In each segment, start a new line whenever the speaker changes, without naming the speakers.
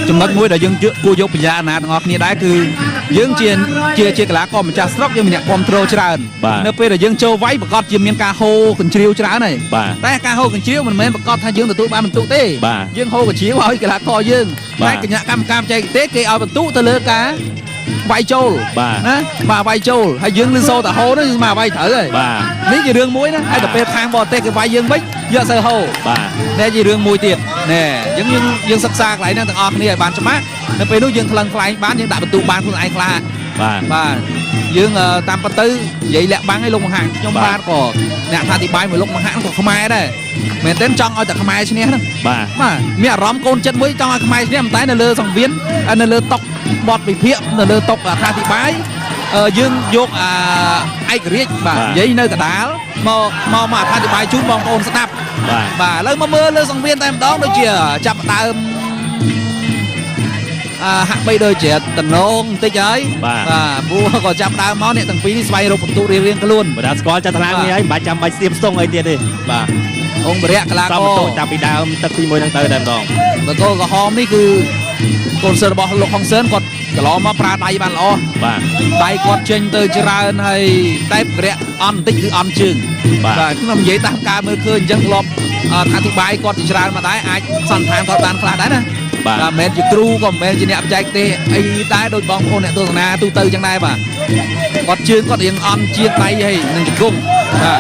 ចំណុចមួយដែលយើងគួរយកពិចារណាទាំងអស់គ្នាដែរគឺយើងជាកីឡាករម្ចាស់ស្រុកយើងមានអ្នកគ្រប់គ្រងច្រើននៅពេលដែលយើងចូលវាយប្រកាសជាមានការហូរកញ្ជ្រៀវច្រើនហើយតែការហូរកញ្ជ្រៀវមិនមែនប្រកាសថាយើងទទួលបានបន្ទុកទេយើងហូរកញ្ជ្រៀវឲ្យកីឡាករយើងតែគណៈកម្មការបច្ចេកទេសគេឲ្យបន្ទុកទៅលើការវាយចូលណាបាទវាយចូលហើយយើងលឺសូតែហូរនោះមកវាយត្រូវហើយនេះជារឿងមួយណាហើយទៅពេលខាងបរទេសគេវាយយើងវិញយកទៅហូរនេះជារឿងមួយទៀតណែយើងសិក្សាកន្លែងហ្នឹងទាំងអស់គ្នាឲ្យបានច្បាស់នៅពេលនោះយើងថ្លឹងថ្លែងបានយើងដាក់បន្ទុកបានខ្លួនឯងខ្លះបាទយើងតាមពិតទៅនិយាយលាក់បាំងឲ្យលោកមហាខ្ញុំបាទក៏អ្នកថាអធិប្បាយមួយលោកមហាក៏ខ្មែរដែរមែនទេចង់ឲ្យតែខ្មែរឈ្នះហ្នឹងបាទមានអារម្មណ៍កូនចិត្តមួយចង់ឲ្យខ្មែរឈ្នះតែនៅលើសង្វៀននៅលើតុបត់វិភាគនៅលើតុអធិប្បាយយើងយកឯករាជ្យបាទនិយាយនៅកដាលមកអធិប្បាយជូនបងប្អូនស្ដាប់បាទឥឡូវមកមើលលើសង្វៀនតែម្ដងដូចជាចាប់ដើមហាក់បីដូចជាតំណងបន្តិចហើយបាទព្រោះក៏ចាប់ដើមមកអ្នកទាំងពីរនេះស្វែងរកបន្ទុករៀងៗខ្លួនបើស្គាល់ចាត់ថ្នាក់នេះហើយមិនបាច់ចាំបាច់ស្ទាបស្ទង់អីទៀតទេបាទអង្គរៈកីឡាករចាប់ពីដើមទឹកទី1ហ្នឹងទៅតែម្ដងបកគោក្រហមនេះគឺកូនសិស្សរបស់លោកហុងសឿនគាត់កន្លងមកប្រើដៃបានល្អបាទដៃគាត់ចេញទៅច្រើនហើយតែអង្គរៈអន់បន្តិចគឺអន់ជើងបាទខ្ញុំនិយាយតាមការមើលឃើញអញ្ចឹងធ្លាប់អធិប្បាយគាត់ជាច្រើនមកដែរអាចសន្និដ្ឋានគាត់បានខ្លះដែរណាបាទមិនមែនជាគ្រូក៏មិនមែនជាអ្នកបច្ចេកទេសអីដែរដូចបងប្អូនអ្នកទស្សនាទូទៅចឹងដែរបាទគាត់ជើងគាត់រៀងអន់ជាដៃហើយនឹងជង្គង់បាទ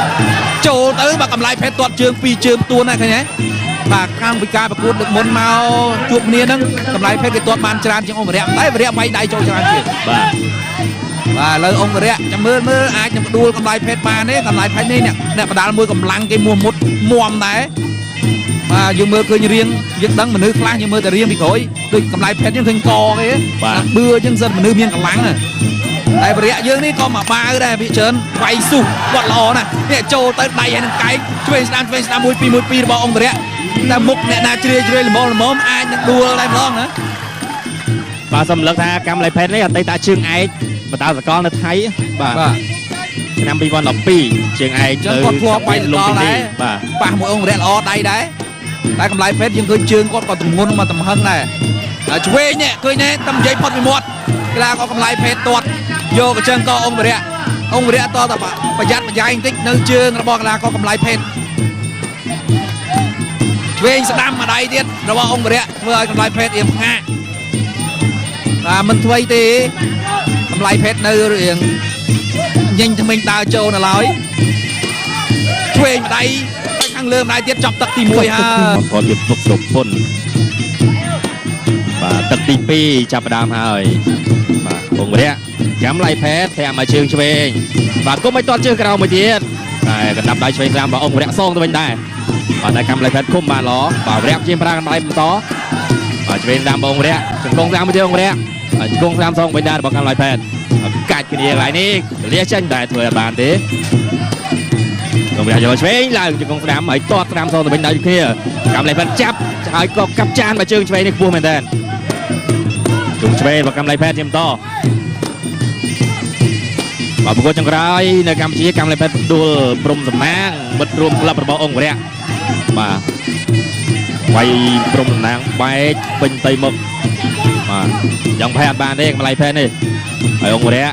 ចូលទៅបាទកម្លាយភេទទាត់ជើង2ជើងទួនណាឃើញទេបាទខាងពីការប្រកួតលើកមុនមកជួបគ្នាហ្នឹងកម្លាយភេទគេទាត់បានច្រើនជាងអង្គរៈតែវរៈវាយដៃចូលច្រើនទៀតបាទបាទឥឡូវអង្គរៈចាំមើលអាចនឹងផ្ដួលកម្លាយភេទបានទេកម្លាយភេទនេះអ្នកបដាលមួយកម្លាំងគេមួមុតមុំដែរបាទយើងមើលឃើញរៀងយើងដឹងមនុស្សខ្លះយើងមើលតែរៀងពីក្រោយដូចកម្លាយភេទយើងឃើញកគេបាទបឿអញ្ចឹងសិនមនុស្សមានកម្លាំងតែវរៈយើងនេះក៏មកបាវដែរវាច្រើនវាយស៊ូគាត់ល្អណាស់នេះចូលទៅដៃហើយនឹងកែកឆ្វេងស្ដាំ1 2 1 2របស់អង្គរៈតែមុខអ្នកណាជ្រាយល្មមអាចនឹងដួលដែរម្ដងណាបាទសូមរំលឹកថាកម្មលៃភេទនេះអតីតជើងឯកបណ្ដាសកលនៅថៃបាទឆ្នាំ2012ជើងឯកទៅគាត់ធ្លាប់បាយសកលដែរបាទប៉ះមួយអង្គរៈល្អដៃដែរតែកម្លាយភេទយើងឃើញជើងគាត់ក៏ទម្ងន់មកទំហឹងដែរឆ្វេងនេះឃើញទេតែនិយាយផុតពីមាត់កីឡាករកម្លាយភេទទាត់យកកញ្ចឹងក៏អង្គរៈតតែប្រយ័ត្នប្រយែងបន្តិចនៅជើងរបស់កីឡាករកម្លាយភេទឆ្វេងស្ដាំមួយដៃទៀតរបស់អង្គរៈធ្វើឲ្យកម្លាយភេទរៀងផ្ងាកបាទមិនធ្វើទេកម្លាយភេទនៅរៀងញញថ្មិញដើរចូលនៅឡើយឆ្វេងម្ដាយទៅខាងលើម្ដាយទៀតចាប់ទឹកទី1ហើយគាត់ទៀតទុកប្រពន្ធបាទទឹកទី2ចាប់ផ្ដើមហើយបាទអង្គរៈចាំឡៃភេទតែមកជើងឆ្វេងបាទគុំឲ្យទាត់ជើងក្រោមមួយទៀតតែកណ្ដាប់ដៃឆ្វេងស្ដាំរបស់អង្គរៈសងទៅវិញដែរបាទតែកម្មឡៃភេទឃុំបានល្អបាទរៈជាប្រើកណ្ដាលបន្តបាទឆ្វេងស្ដាំរបស់អង្គរៈជង្គង់ស្ដាំមួយទៀតអង្គរៈជង្គង់ស្ដាំសងវិញដែររបស់កម្មឡៃភេទកាច់គ្នាកន្លែងនេះលាចេញតែធ្វើឲ្យបានទេអង្គរៈយកឆ្វេងឡើងជង្គង់ស្ដាំហើយទាត់ស្ដាំសងទៅវិញដែរគ្នាកម្មឡៃភេទចាប់ហើយក៏កាប់ចានមកជើងឆ្វេងនេះខ្ពស់មែនតើជើងឆ្វេងរបស់កម្មឡៃភេទជាបន្តបាទប្រកួតចុងក្រោយនៅកម្ពុជាកម្មឡៃភេទផ្ដួលព្រំសំណាងមិត្តរួមក្លឹបរបស់អង្គរៈបាទវាយព្រំសំណាងបែកពេញទៅមុខបាទយ៉ាងផែអត់បានទេកម្លាយភេទនេះហើយអង្គរៈ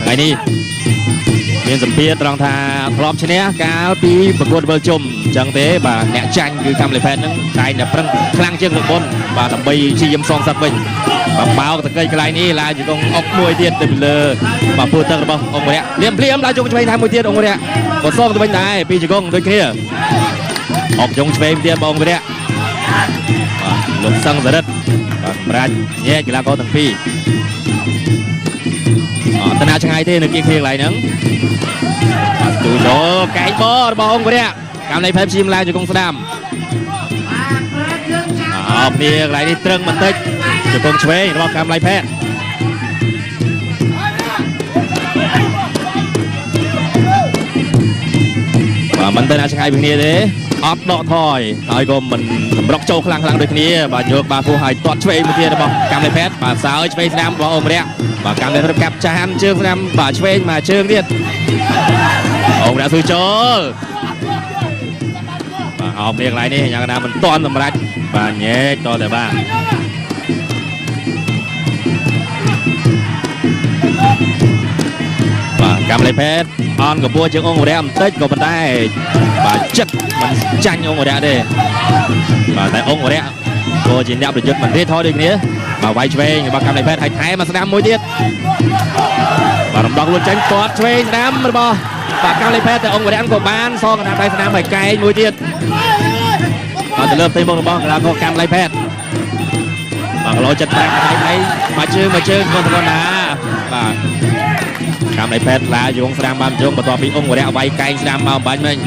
ថ្ងៃនេះមានសម្ពាធត្រង់ថាធ្លាប់ឈ្នះកាលពីប្រកួតវិលជុំអញ្ចឹងទេបាទអ្នកចាញ់គឺកម្មឡៃភេទហ្នឹងតែតែប្រឹងខ្លាំងជាងលោកមុនបាទដើម្បីព្យាយាមសងសឹកវិញបាទបោកតកៃកន្លែងនេះឡើងជង្គង់អុកមួយទៀតទៅលើបាទពួរទឹករបស់អង្គរៈលៀមភ្លាមឡើងជង្គង់ឆ្វេងតាមមួយទៀតអង្គរៈក៏សងទៅវិញដែរពីជង្គង់ដូចគ្នាអុកជង្គង់ឆ្វេងទៀតបងអង្គរៈបាទលោកសង្ឃសរិទ្ធបាទសម្រាប់ញែកកីឡាករទាំងពីរតណាឆ្ងាយទេនៅគៀងគ្នាកន្លែងហ្នឹងបាទទូចូលកែងបរបស់អង្គរៈកម្មឡៃភេទព្យាយាមឡើងជង្គង់ស្ដាំអបនេះកន្លែងនេះត្រឹងបន្តិចជង្គង់ឆ្វេងរបស់កម្មឡៃភេទបាទមិនទៅណាឆ្ងាយពីគ្នាទេអត់ដកថយហើយក៏មិនសម្រុកចូលខ្លាំងដូចគ្នាបាទយកបាពោះឲ្យទាត់ឆ្វេងមួយទៀតរបស់កម្មឡៃភេទបាទសើឆ្វេងស្ដាំរបស់អង្គរៈបាទកម្មឡៃភេទកាប់ចានជើងស្ដាំបាទឆ្វេងមកជើងទៀតអង្គរៈស៊ូចូលបាទអបនេះកន្លែងនេះយ៉ាងណាមិនទាន់សម្រេច បាទញែកតតែបាទបាទកម្មលេផេតអនកម្ពុជាជាងអង្គរៈបន្តិចក៏ប៉ុន្តែបាទចិត្តមិនចាញ់អង្គរៈទេបាទតែអង្គរៈក៏ជាអ្នកប្រយុទ្ធមិនទេថយដូចគ្នាបាទវាយឆ្វេងរបស់កម្មលេផេតឲ្យថែមកស្ដាំមួយទៀតបាទរំដោះខ្លួនចេញទាត់ឆ្វេងស្ដាំរបស់បាទកម្មលេផេតតែអង្គរៈក៏បានសងកណ្ដាប់ដៃស្ដាំឲ្យកែងមួយទៀតបាទទៅលើផ្ទៃមុខរបស់កីឡាករកម្មលេផេតបាទគីឡូ75ដៃមកជើងគាត់ណាបាទកម្មលេផេតឡាយងស្ដាំបានយងបន្ទាប់ពីអង្គរៈវាយកែងស្ដាំមកបាញ់មិញ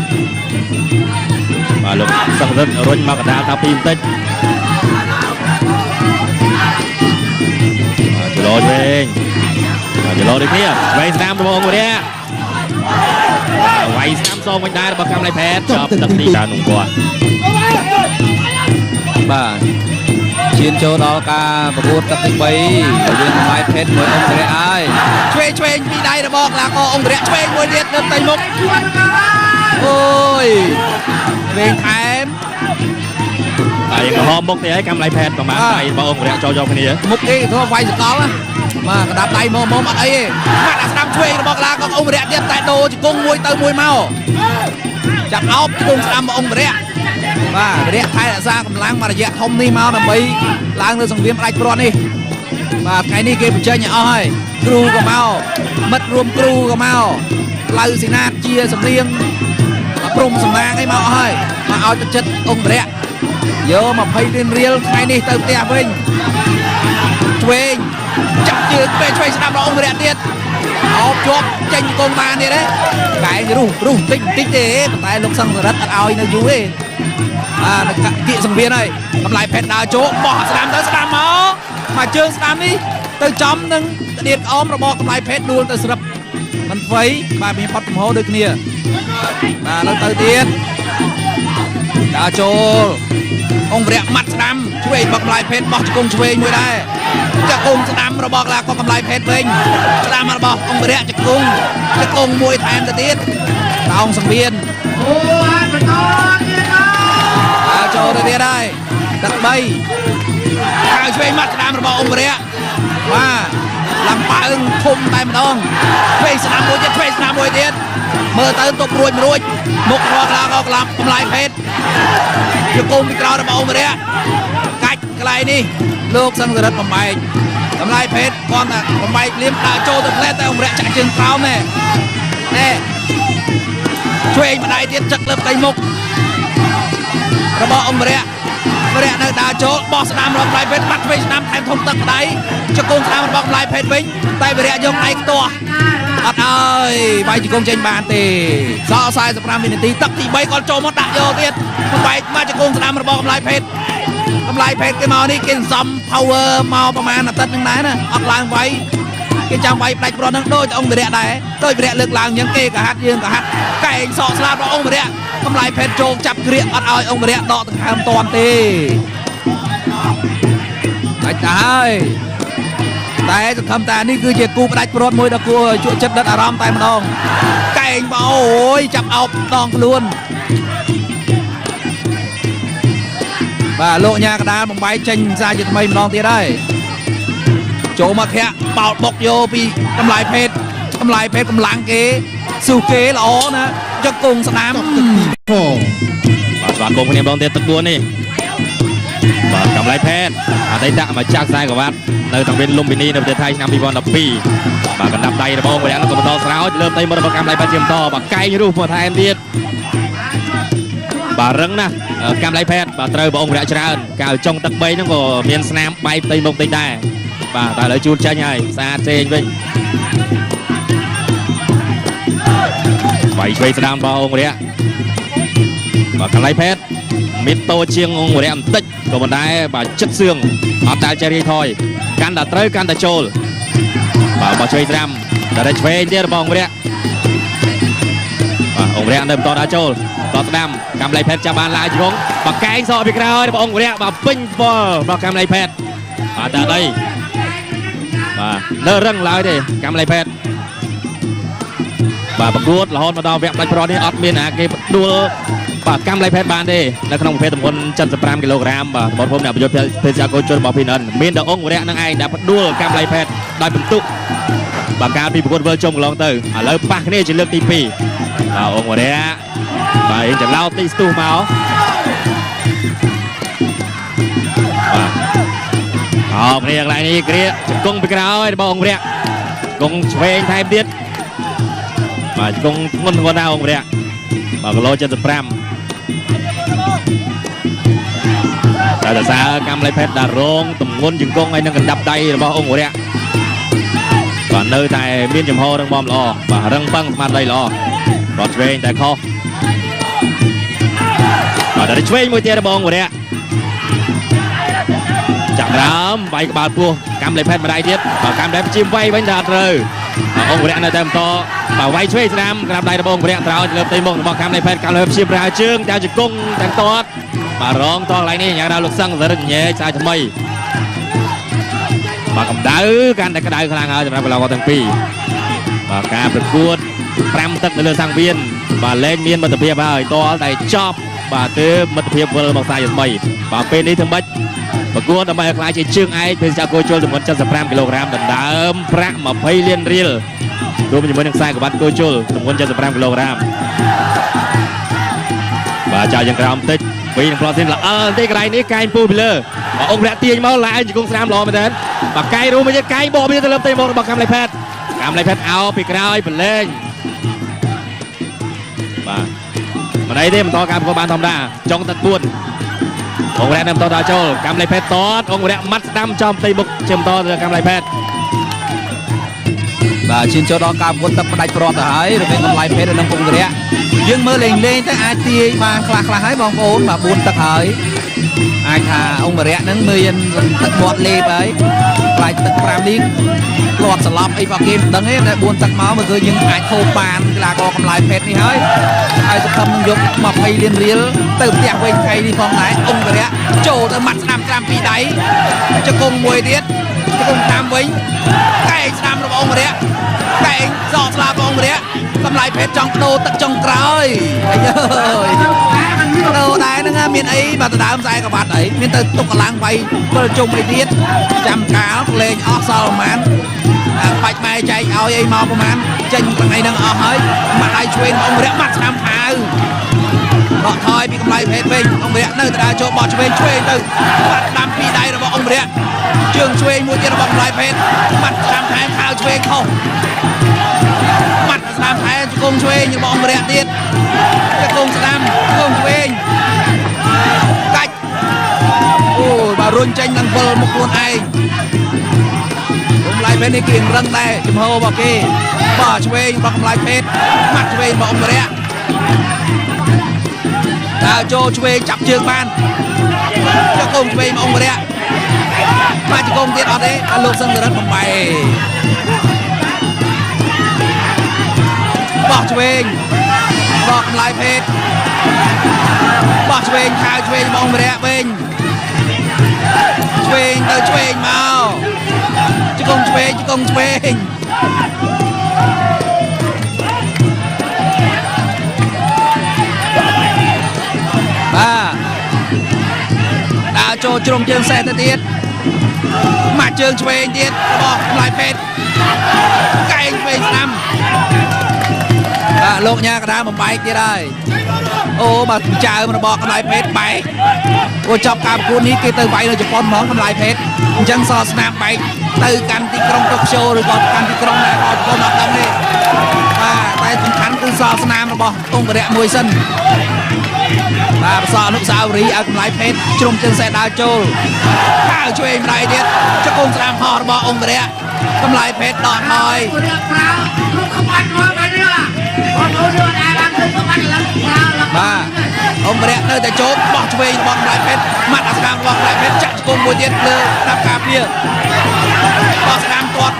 បាទលោកសង្រិទ្ធរុញមកកណ្ដាលថាពីបន្តិចបាទជឡោវិញបាទជឡោដូចនេះវាយស្ដាំរបស់អង្គរៈវាយស្ដាំសងវិញដែររបស់កម្មលេផេតចប់ទឹកទីដល់នោះគាត់បាទឈានចូលដល់ការប្រកួតទឹកទី3យើងកម្លាយផេតមួយអង្គរៈហើយឆ្វេងពីដៃរបស់កីឡាករអង្គរៈឆ្វេងមួយទៀតនៅផ្ទៃមុខអូយឆ្វេងថែមហើយកំហុសមុខទៀតហើយកម្មលេផេតប្រហែលដៃរបស់អង្គរៈចូលយកគ្នាមុខគេធ្វើវាយសកលបាទកណ្ដាប់ដៃមកអត់អីទេបាទអាស្ដាំឆ្វេងរបស់កីឡាករអង្គរៈទៀតតែដូរជង្គង់មួយទៅមួយមកចាប់អោបជង្គង់ស្ដាំរបស់អង្គរៈបាទរយៈថែរក្សាកម្លាំងមករយៈធំនេះមកដើម្បីឡើងលើសង្គ្រាមផ្ដាច់ព្រាត់នេះបាទថ្ងៃនេះគេបញ្ចេញឲ្យអស់ហើយគ្រូក៏មកមិត្តរួមគ្រូក៏មកឡៅសេនាតជាសំលៀងព្រំសំណាងអីមកអស់ហើយមកឲ្យទឹកចិត្តអង្គរៈយក20លានរៀលថ្ងៃនេះទៅផ្ទះវិញឆ្វេងចាប់ជើងពេលឆ្វេងស្ដាំដល់អង្គរៈទៀតអោបជាប់ចេញកងបានទៀតទេកែងរុះតិចទេប៉ុន្តែលោកសង្ឃរិទ្ធអត់ឲ្យនៅយូរទេគៀកសង្វៀនហើយកម្លាយផេតដើរចូលបោះស្ដាំទៅស្ដាំមកជើងស្ដាំនេះទៅចំនឹងក្តៀតក្អមរបស់កម្លាយផេតដួលទៅស្រាប់មិនអ្វីបាទមានផុតកំហុសដូចគ្នាបាទលើទៅទៀតដើរចូលអង្គរៈម៉ាត់ស្ដាំឆ្វេងរបស់កម្លាយផេតបោះជង្គង់ឆ្វេងមួយដែរជង្គង់ស្ដាំរបស់កីឡាករកម្លាយផេតវិញស្ដាំរបស់អង្គរៈជង្គង់មួយថែមទៅទៀតតោងសង្វៀនចូលទៅទៀតហើយទឹក3ហើយឆ្វេងម៉ាត់ស្ដាំរបស់អង្គរៈបាទឡើងប៉ើងធំតែម្ដងឆ្វេងស្ដាំមួយទៀតមើលទៅទប់រួចមុខរបស់កីឡាករកម្លាយផេតជង្គង់ពីក្រោយរបស់អង្គរៈកាច់កន្លែងនេះលោកសង្ឃរិទ្ធបំបែកកម្លាយផេតគាត់ថាបំបែកលៀមដើរចូលទៅផ្លែតែអង្គរៈចាក់ជើងក្រោមណែឆ្វេងម្ដាយទៀតចឹកលើផ្ទៃមុខរបស់អង្គរៈនៅដើរចូលបោះស្ដាំរបស់កម្លាយផេតបាត់ឆ្វេងស្ដាំថែមធំទឹកម្ដាយជង្គង់ស្ដាំរបស់កម្លាយផេតវិញតែវិរៈយកដៃខ្ទាស់អត់ឲ្យវាយជង្គង់ចេញបានទេសល់45វិនាទីទឹកទី3គាត់ចូលមកដាក់យកទៀតបំបែកមកជង្គង់ស្ដាំរបស់កម្លាយផេតគេមកនេះគេសំ power មកប្រហែលអាទិត្យនឹងដែរណាអត់ឡើងវាយគេចាំវាយផ្ដាច់ប្រត់នឹងដូចអង្គរៈដែរដូចវិរៈលើកឡើងអញ្ចឹងគេក៏ហាត់យើងក៏ហាត់កែងសក់ស្លាប់របស់អង្គរៈកម្លាយផេតចូលចាប់ក្រៀកអត់ឲ្យអង្គរៈដកដង្ហើមតាន់ទេដាច់ទៅហើយតែសង្ឃឹមថានេះគឺជាគូផ្ដាច់ព្រាត់មួយដ៏គួរជក់ចិត្តដិតអារម្មណ៍តែម្ដងកែងបោអូយចាប់អោបដងខ្លួនបាទលោកញ៉ាកដាលបំបែកចេញសារជាថ្មីម្ដងទៀតហើយចូលមកធាក់បោតបុកយកពីកម្លាយផេតកម្លាំងគេស៊ូគេល្អណាជង្គង់ស្ដាំបាទស្វាគមន៍គ្នាម្ដងទៀតទឹក4នេះបាទកម្លាយផេតអតីតមកចាក់ខ្សែក្រវ៉ាត់នៅតាំងពីលំពិនីនៅប្រទេសថៃឆ្នាំ2012បាទកណ្ដាប់ដៃរបស់អង្គរៈនឹងក៏បន្តស្រោចលើផ្ទៃមុខរបស់កម្លាយផេតជាបន្តបាទកែងរុះមកថែមទៀតបាទរឹងណាស់កម្លាយផេតបាទត្រូវបងអង្គរៈច្រើនកាលចុងទឹក3ហ្នឹងក៏មានស្នាមបែកផ្ទៃមុខតិចដែរបាទតែឥឡូវជួលចាញ់ហើយស្អាតចេញវិញវាយឆ្វេងស្ដាំរបស់អង្គរៈបាទកម្លាយផេតមានតូចជាងអង្គរៈបន្តិចក៏ប៉ុន្តែបាទចិត្តសឿងអត់ដែលចេះរៀងថយកាន់តែត្រូវកាន់តែចូលបាទបោះឆ្វេងស្ដាំតែឆ្វេងទៀតរបស់អង្គរៈបាទអង្គរៈនៅបន្តដើរចូលដល់ស្ដាំកម្លាយផេតចាប់បានឡាយជ្រុងបាទកែងសក់ពីក្រោយរបស់អង្គរៈបាទពេញបលរបស់កម្លាយផេតបាទតែអីបាទនៅរឹងឡើយទេកម្លាយផេតបាទប្រកួតរហូតមកដល់វគ្គផ្ដាច់ប្រត់នេះអត់មានអាគេដួលប កម្មឡៃផេតបានទេនៅក្នុងប្រភេទទម្ងន់75គីឡូក្រាមបាទបងប្អូនអ្នកប្រយុទ្ធភេទកោជលរបស់ PNN មានតែអង្គវរៈនឹងឯងដែលផ្ដួលកម្មឡៃផេតដោយបន្ទុកបាទការពីប្រកួតវិលជុំកន្លងទៅឥឡូវប៉ះគ្នាជាលើកទី2បាទអង្គវរៈបាទចន្លោតិចស្ទុះមកបាទគ្នាកន្លែងនេះគ្រាជង្គង់ពីក្រោយរបស់អង្គវរៈគង់ឆ្វេងថែមទៀតបាទគង់ធ្ងន់ធ្ងរណាស់អង្គវរៈបាទគីឡូ75តែសារកម្មឡៃផេតដែលរងទម្ងន់ជង្គង់ហើយនឹងកណ្ដាប់ដៃរបស់អង្គវរៈបាទនៅតែមានចំហររឹងមាំល្អបាទរឹងប៉ឹងស្មារតីល្អគាត់ឆ្វេងតែខុសបាទដល់ឆ្វេងមួយទៀតរបស់អង្គវរៈចាប់ដើមវាយក្បាលពោះកម្មឡៃផេតម្ដាយទៀតបាទកម្មឡៃជាវាយវិញតែអត់ត្រូវអង្គវរៈនៅតែបន្តបាទវាយឆ្វេងស្ដាំក្រាបដៃរបស់អង្គវរៈត្រោចលើផ្ទៃមុខរបស់កម្មឡៃផេតកម្មឡៃជាប្រើជើងតែជង្គង់តែតតបាទរងតកន្លែងនេះយ៉ាងណាលោកសឹងសរិទ្ធញ៉ែខ្សែថ្មីបាទកម្ដៅកាន់តែក្ដៅខ្លាំងហើយសម្រាប់កីឡាករទាំងពីរបាទការប្រកួត5ទឹកនៅលើសង្វៀនបាទលែងមានមិត្តភាពហើយតលតែចប់បាទទើបមិត្តភាពវិលមកខ្សែថ្មីបាទពេលនេះធ្វើម៉េចប្រកួតដើម្បីឲ្យខ្លាយជាជើងឯកភេសជ្ជៈគោជលទម្ងន់75គីឡូក្រាមដណ្ដើមប្រាក់20លានរៀលរួមជាមួយនឹងខ្សែក្បាត់គោជលទម្ងន់75គីឡូក្រាមបាទចាយ៉ាងក្រោមបន្តិចវិញនឹងផ្លោះទៀតល្អទេកន្លែងនេះកែងពូពីលើបាទអង្គវរៈទាញមកឡើងជង្គង់ស្ដាំល្អមែនទែនបាទកែងរួមមកទៀតកែងបកទៅលើផ្ទៃមុខរបស់កម្មឡៃផេតអោពីក្រោយប្រឡែងបាទមិនអីទេបន្តការប្រកួតបានធម្មតាចុងទឹក4អង្គវរៈនៅបន្តដល់ចូលកម្មឡៃផេតតតអង្គវរៈម៉ាត់ស្ដាំចំផ្ទៃមុខជាបន្តទៅកម្មឡៃផេតបាទឈានចូលដល់ការប្រកួតទឹកផ្ដាច់ព្រាត់ទៅហើយរវាងកម្មឡៃផេតនិងអង្គវរៈយើងមើលលេងទៅអាចទាយបានខ្លះហើយបងប្អូនបាទ4ទឹកហើយអាចថាអង្គវរៈហ្នឹងមានទឹកមាត់លេបហើយខ្លាចទឹក5លីត្រលាត់ស្លាប់អីបើគេមិនដឹងទេតែ4ទឹកមកមើលគឺយើងអាចហូបបានកីឡាករកម្លាយផេតនេះហើយសង្ឃឹមនឹងយក20លានរៀលទៅផ្ទះវិញថ្ងៃនេះផងដែរអង្គវរៈចូលទៅម៉ាត់ស្ដាំតាមពីដៃជង្គង់មួយទៀតជង្គង់តាមវិញកែងស្ដាំរបស់អង្គវរៈកែងសក់ស្លាប់របស់អង្គវរៈកម្លាយផេតចង់ដូរទឹកចុងក្រោយអាយអើយដូរដែរហ្នឹងមានអីបើដដើមខ្សែក្បាត់អីមានទៅទុកកលាំងវាយវិលជុំអីទៀតចាំកាលលេងអស់សល់ប្រហែលបាច់ម៉ែចែកឲ្យអីមកប្រហែលចេញថ្ងៃហ្នឹងអស់ហើយម៉ាត់ដៃឆ្វេងអង្គវរៈម៉ាត់ស្ដាំអាវដកថយពីកម្លាយផេតវិញអង្គវរៈនៅតែដើរចូលបោះឆ្វេងទៅបាត់ដាំពីដៃរបស់អង្គវរៈជើងឆ្វេងមួយទៀតរបស់កម្លាយផេតម៉ាត់ស្ដាំថែមខោឆ្វេងខុសម៉ាត់ស្ដាំថែមជង្គង់ឆ្វេងរបស់អង្គវរៈទៀតជង្គង់ស្ដាំជង្គង់ឆ្វេងកាច់អូបើរុញចេញនឹងវិលមុខខ្លួនឯងកម្លាយផេតនេះគេរឹងដែរចំហរបស់គេបោះឆ្វេងរបស់កម្លាយផេតម៉ាត់ឆ្វេងរបស់អង្គវរៈដើរចូលឆ្វេងចាប់ជើងបានជង្គង់ឆ្វេងអង្គវរៈម៉ាត់ជង្គង់ទៀតអត់ទេតែលោកសឹងសរិទ្ធបំបែបោះឆ្វេងរបស់កម្លាយផេតបោះឆ្វេងខៅឆ្វេងរបស់អង្គវរៈវិញឆ្វេងទៅឆ្វេងមកជង្គង់ឆ្វេងបាទដើរចូលជ្រុំជើងសេះទៅទៀតម៉ាក់ជើងឆ្វេងទៀតរបស់កម្លាយផេតកែងឆ្វេងស្ដាំលោកញ៉ាកដាបំបែកទៀតហើយអូបាទចៅរបស់កម្លាយផេតបែកអូចាប់ការប្រកួតនេះគេទៅវាយនៅជប៉ុនហ្មងកម្លាយផេតអញ្ចឹងសល់ស្នាមបែកទៅកាន់ទីក្រុងតូក្យូឬក៏កាន់ទីក្រុងណាក៏ជប៉ុនអត់ដឹងទេបាទតែសំខាន់គឺសល់ស្នាមរបស់អង្គវរៈមួយសិនបាទប្រសអនុស្សាវរីយ៍ឲ្យកម្លាយផេតជ្រុំជើងសេះដើរចូលដើរឆ្វេងម្ដាយទៀតជង្គង់ស្ដាំហោះរបស់អង្គវរៈកម្លាយផេតដកហើយបាទអង្គវរៈនៅតែចូលបោះឆ្វេងរបស់កម្លាយផេតម៉ាត់អាស្ដាំរបស់កម្លាយផេតចាក់ជង្គង់មួយទៀតលើស្ដាប់ការពារបោះស្ដាំគាត់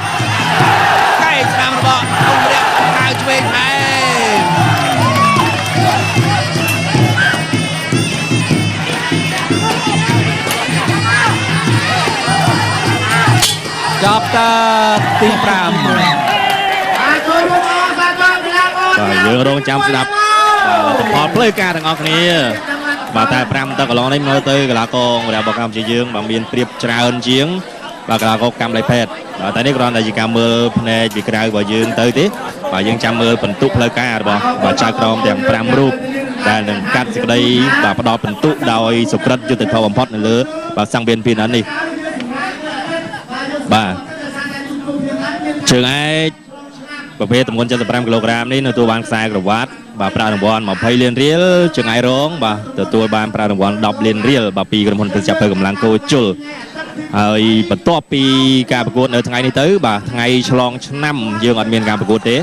កែងស្ដាំរបស់អង្គវរៈហៅឆ្វេងថែចប់តាទី5បាទយើងរងចាំស្ដាប់ พอเพลย์การទាំងអស់គ្នាបាទតែ5តកន្លងនេះមើលទៅកីឡាកររបស់កម្ពុជាយើងបាទមានព្រៀបច្រើនជាងបាទកីឡាករកម្មលៃផេតបាទតែនេះគ្រាន់តែជាការមើលភ្នែកពីក្រៅរបស់យើងទៅទេបាទយើងចាំមើលបន្ទុកផ្លូវការរបស់បាទចៅក្រមទាំង5រូបដែលនឹងកាត់សេចក្តីបាទផ្ដល់បន្ទុកដោយសុក្រិតយុត្តិធម៌បំផុតនៅលើបាទសង្វៀនពីនេះបាទជើងឯកប្រភេទទម្ងន់75គីឡូក្រាមនេះទទួលបានខ្សែក្រវ៉ាត់បាទប្រាក់រង្វាន់20លានរៀលជើងឯករងបាទទទួលបានប្រាក់រង្វាន់10លានរៀលបាទពីក្រុមហ៊ុនប្រចាំភើកម្លាំងគោជុលហើយបន្ទាប់ពីការប្រកួតនៅថ្ងៃនេះទៅបាទថ្ងៃឆ្លងឆ្នាំយើងអត់មានការប្រកួតទេ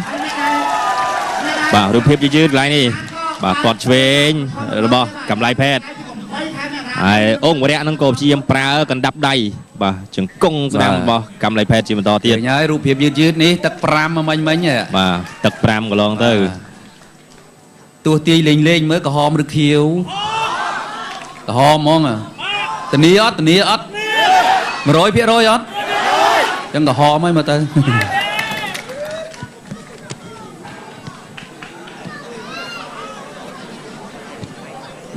បាទរូបភាពយឺតៗកន្លែងនេះបាទគាត់ឆ្វេងរបស់កម្លៃផេតហើយអង្គវរៈនឹងក៏ព្យាយាមប្រើកណ្ដាប់ដៃបាទជង្គង់ស្ដាំរបស់កម្លៃផេតជាបន្តទៀតហើយរូបភាពយឺតៗនេះទឹក5មិញបាទទឹក5កន្លងទៅទោះទាយលេងមើលក្រហមឬខៀវក្រហមហ្មងធានាអត់ 100% អត់ចឹងក្រហមហើយមើលទៅ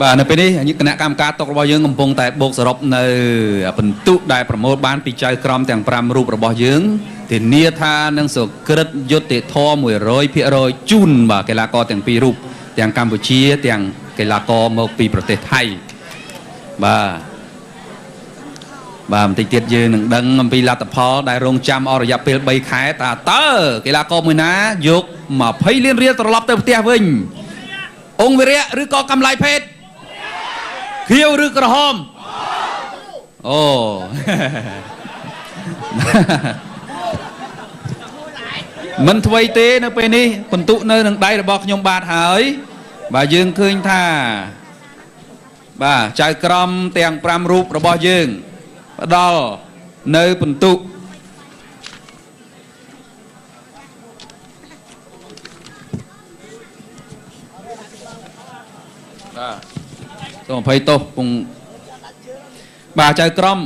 បាទនៅពេលនេះគណៈកម្មការតុរបស់យើងកំពុងតែបូកសរុបនៅបន្ទុកដែលប្រមូលបានពីចៅក្រមទាំង5រូបរបស់យើងធានាថានឹងសុក្រិតយុត្តិធម៌ 100% ជូនបាទកីឡាករទាំង2រូបទាំងកម្ពុជាទាំងកីឡាករមកពីប្រទេសថៃបាទបន្តិចទៀតយើងនឹងដឹងអំពីលទ្ធផលដែលរងចាំអស់រយៈពេល3ខែតើកីឡាករមួយណាយក20លានរៀលត្រឡប់ទៅផ្ទះវិញអង្គវិរៈឬក៏កម្លៃផេតខៀវឬក្រហមអូមិនថ្មីទេនៅពេលនេះបន្ទុកនៅនឹងដៃរបស់ខ្ញុំបាទហើយបាទយើងឃើញថាបាទចៅក្រមទាំង5រូបរបស់យើងផ្ដល់នៅបន្ទុកសូមអភ័យទោសពងបាទចៅក្រម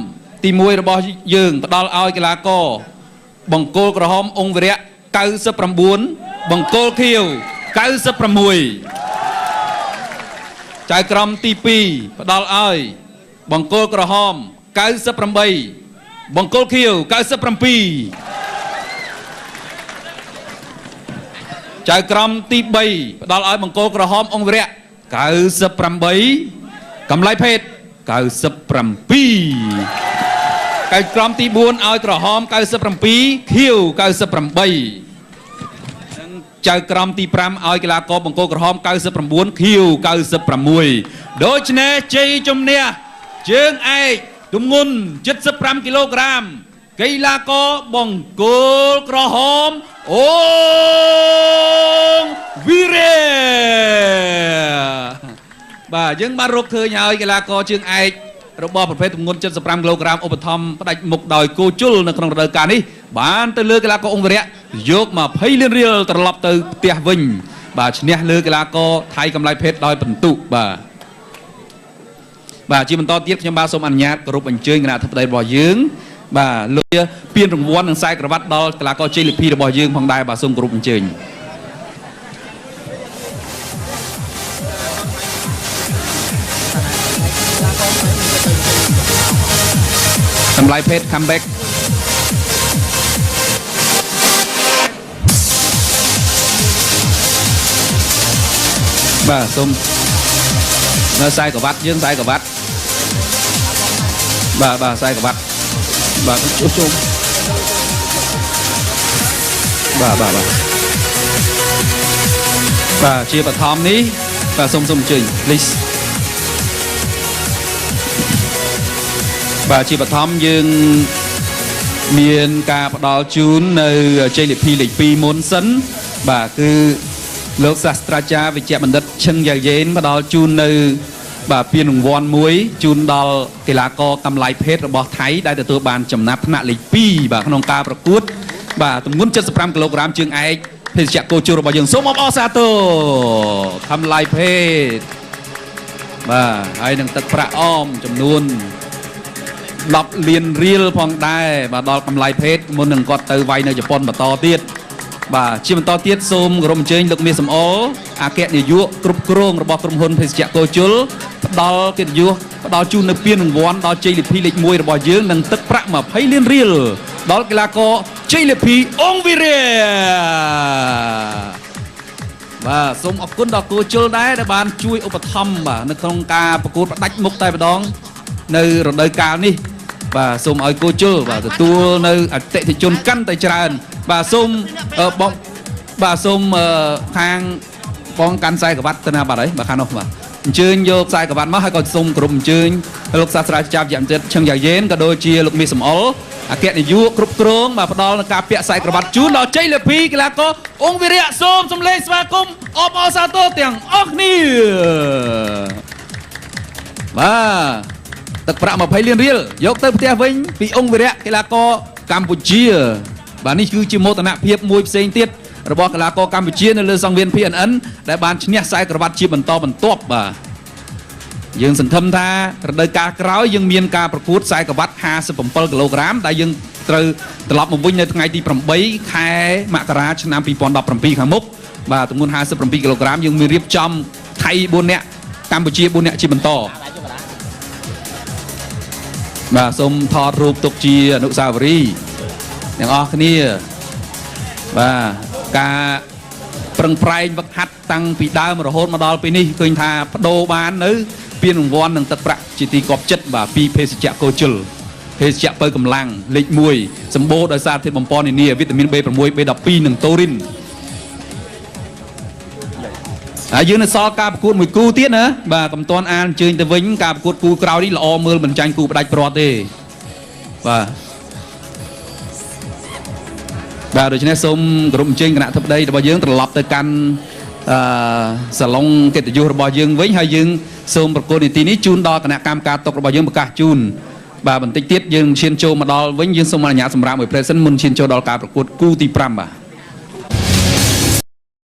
ទី1របស់យើងផ្ដល់ឲ្យកីឡាករបង្គោលក្រហមអង្គវិរៈ99បង្គោលខៀវ96ចៅក្រមទី2ផ្ដល់ឲ្យបង្គោលក្រហម98បង្គោលខៀវ97ចៅក្រមទី3ផ្ដល់ឲ្យបង្គោលក្រហមអង្គវិរៈ98កម្លៃផេត97ចៅក្រមទី4ឲ្យក្រហម97ខៀវ98និងចៅក្រមទី5ឲ្យកីឡាករបង្គោលក្រហម99ខៀវ96ដូច្នេះជ័យជំនះជើងឯកទម្ងន់75គីឡូក្រាមកីឡាករបង្គោលក្រហមអង្គវិរៈបាទយើងបានរកឃើញហើយកីឡាករជើងឯករបស់ប្រភេទទម្ងន់75គីឡូក្រាមឧបត្ថម្ភផ្ដាច់មុខដោយគោជុលនៅក្នុងរដូវកាលនេះបានទៅលើកីឡាករអង្គវិរៈយក20លានរៀលត្រឡប់ទៅផ្ទះវិញបាទឈ្នះលើកីឡាករថៃកម្លៃផេតដោយបន្ទុកបាទជាបន្តទៀតខ្ញុំបាទសូមអនុញ្ញាតគោរពអញ្ជើញគណៈអធិបតីរបស់យើងបាទលោកពានរង្វាន់និងខ្សែក្រវ៉ាត់ដល់កីឡាករជ័យលាភីរបស់យើងផងដែរបាទសូមគោរពអញ្ជើញកម្លៃផេត comeback បាទសូមនៅខ្សែក្រវ៉ាត់យើងខ្សែក្រវ៉ាត់បាទខ្សែក្រវ៉ាត់បាទជុំបាទជាបឋមនេះបាទសូមអញ្ជើញ please បាទជាបឋមយើងមានការផ្ដល់ជូននៅជ័យលាភីលេខ2មុនសិនបាទគឺលោកសាស្ត្រាចារ្យវិជ្ជបណ្ឌិតឈឹងយ៉ាយ៉េនផ្ដល់ជូននៅបាទពានរង្វាន់មួយជូនដល់កីឡាករកម្លៃផេតរបស់ថៃដែលទទួលបានចំណាត់ថ្នាក់លេខ2បាទក្នុងការប្រកួតបាទទម្ងន់75គីឡូក្រាមជើងឯកភេសជ្ជៈគោជុលរបស់យើងសូមអបអរសាទរកម្លៃផេតបាទហើយនឹងទឹកប្រាក់អមចំនួន10លានរៀលផងដែរបាទដល់កម្លៃផេតមុននឹងគាត់ទៅវាយនៅជប៉ុនបន្តទៀតបាទជាបន្តទៀតសូមគោរពអញ្ជើញលោកមាសសំអល់ អាគនាយកគ្រប់គ្រងរបស់ក្រុមហ៊ុនភេសជ្ជៈកូជុលផ្ដល់កិត្តិយសផ្ដល់ជូននៅពានរង្វាន់ដល់ជ័យលាភីលេខ1របស់យើងនិងទឹកប្រាក់20លានរៀលដល់កីឡាករជ័យលាភីអង្គវីរៈបាទសូមអរគុណដល់កូជុលដែរដែលបានជួយឧបត្ថម្ភបាទនៅក្នុងការប្រកួតផ្ដាច់មុខតែម្ដងនៅរដូវកាលនេះបាទសូមឲ្យកូជុលបាទទទួលនៅអតិថិជនកាន់តែច្រើនបាទសូមបងបាទសូមខាងបងកាន់ខ្សែក្រវ៉ាត់ទៅណាបាត់ហើយបាទខាងនោះបាទអញ្ជើញយកខ្សែក្រវ៉ាត់មកហើយក៏សូមគោរពអញ្ជើញលោកសាស្ត្រាចារ្យយ៉ាងចិត្តឈឹងយ៉ាយេនក៏ដូចជាលោកមាសសំអល់អគ្គនាយកគ្រប់គ្រងបាទផ្ដល់នឹងការពាក់ខ្សែក្រវ៉ាត់ជូនដល់ជ័យលាភីកីឡាករអង្គវីរៈសូមសម្លេងស្វាគមន៍អបអរសាទរទាំងអស់គ្នាបាទទឹកប្រាក់20លានរៀលយកទៅផ្ទះវិញពីអង្គវីរៈកីឡាករកម្ពុជាបាទនេះគឺជាមោទនភាពមួយផ្សេងទៀតរបស់កីឡាករកម្ពុជានៅលើសង្វៀន PNN ដែលបានឈ្នះខ្សែក្រវ៉ាត់ជាបន្តបន្ទាប់បាទយើងសង្ឃឹមថារដូវកាលក្រោយយើងមានការប្រកួតខ្សែក្រវ៉ាត់57គីឡូក្រាមដែលយើងត្រូវត្រឡប់មកវិញនៅថ្ងៃទី8ខែមករាឆ្នាំ2017ខាងមុខបាទទម្ងន់57គីឡូក្រាមយើងមានរៀបចំថៃ4នាក់កម្ពុជា4នាក់ជាបន្តបាទសូមថតរូបទុកជាអនុស្សាវរីយ៍ទាំងអស់គ្នាបាទការប្រឹងប្រែងវឹកហាត់តាំងពីដើមរហូតមកដល់ពេលនេះឃើញថាបដូរបាននៅពានរង្វាន់និងទឹកប្រាក់ជាទីគាប់ចិត្តបាទពីភេសជ្ជៈកូជុលភេសជ្ជៈបើកម្លាំងលេខ1សម្បូរដោយសារធាតុបំពន់នានាវីតាមីន B6 B12 និងតូរីនហើយយើងនៅសល់ការប្រកួតមួយគូទៀតណាបាទកុំទាន់អានអញ្ជើញទៅវិញការប្រកួតគូក្រោយនេះល្អមើលមិនចាញ់គូផ្ដាច់ព្រាត់ទេបាទដូច្នេះសូមគោរពអញ្ជើញគណៈធិបតីរបស់យើងត្រឡប់ទៅកាន់សាឡុងកិត្តិយសរបស់យើងវិញហើយយើងសូមប្រកួតនីតិនេះជូនដល់គណៈកម្មការតុករបស់យើងប្រកាសជូនបាទបន្តិចទៀតយើងឈានចូលមកដល់វិញយើងសូមអនុញ្ញាតសម្រាប់មួយ present មុនឈានចូលដល់ការប្រកួតគូទី5បាទ